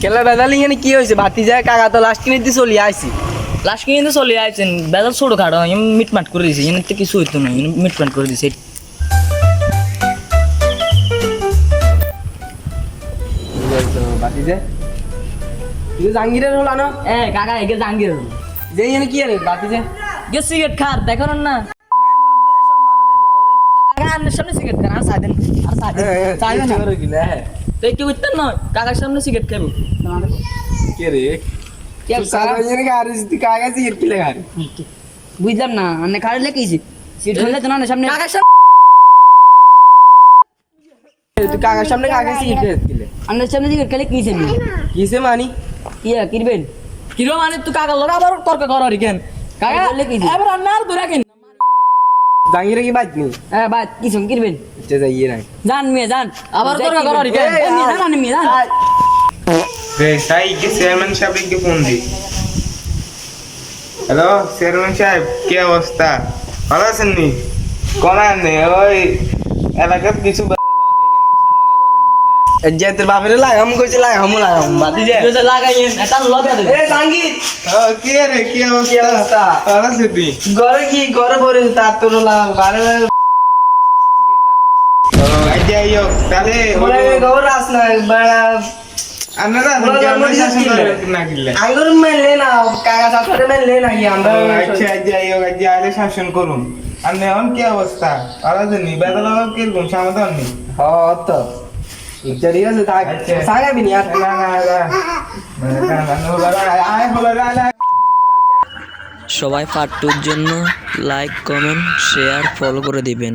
খেলা বেদালি এখানে কি হয়েছে বাতি যায় কাকা তো লাস্ট কিনে দিয়ে চলে আইছি লাস্ট কিন্তু চলে আইছেন বেজাল ছোট খাটো মিটমাট করে দিয়েছে এখানে তো কিছু হইতো না মিটমাট করে দিয়েছে বাতি যায় তুই জাঙ্গিরের হলো না কাকা এগে জাঙ্গির যে এখানে কি আরে বাতি যায় গে সিগারেট খার দেখো না কাকা আপনার সামনে সিগারেট খান আর সাইদেন সাইদেন তুই কি করতেন না কাকার সামনে সিগারেট খাবো কে রে বুঝলাম না আমি খাড়ি লেগেছি সিট হলে তো না সামনে কাকার সামনে তুই কাকার সামনে কাকা সিগারেট দিলে আপনার সামনে সিগারেট খেলে কিছে নি কিসে মানি ইয়া কিরবেন কিরো মানে তুই কাকা লড়া আবার তর্ক কর রিকেন কাকা এবার আন্নার ধরে রাখেন জাঙ্গিরে কি বাজ নি বাদ কি সং কিরবেন যে যাইয়ে নাই জান মিয়া জান আবার তর্ক কর রিকেন মিয়া জান মিয়া জান রে সাই के চেয়ারম্যান সাহেবকে ফোন দি হ্যালো চেয়ারম্যান সাহেব কি অবস্থা ভালো আছেন নি কোন আনে ওই এলাকার কিছু যে তোর বাপের লাগাম কইছে লাগাম বাতি যায় তুই লাগাইন এটা লগা দে এ জাঙ্গির কি রে কি অবস্থা ভালো আছিস তুই ঘরে কি ঘরে পড়ে তার তোর বারে আইয়া আইও তাহলে বলে ঘর আস না বড়া আপনারা আমরা শাসন না কিলে আঙ্গুর মেলে না কাকা সাথে মেলে না কি আমরা আচ্ছা আইয়া আইও আইয়া আইলে শাসন করুন আর নেন কি অবস্থা ভালো আছেন নি বেদলা কি রকম সমাধান নি হ্যাঁ তো ঠিক আছে থাক সাগাবি নি আর না আয় হলো রা সবাই পার্ট 2 এর জন্য লাইক কমেন্ট শেয়ার ফলো করে দিবেন।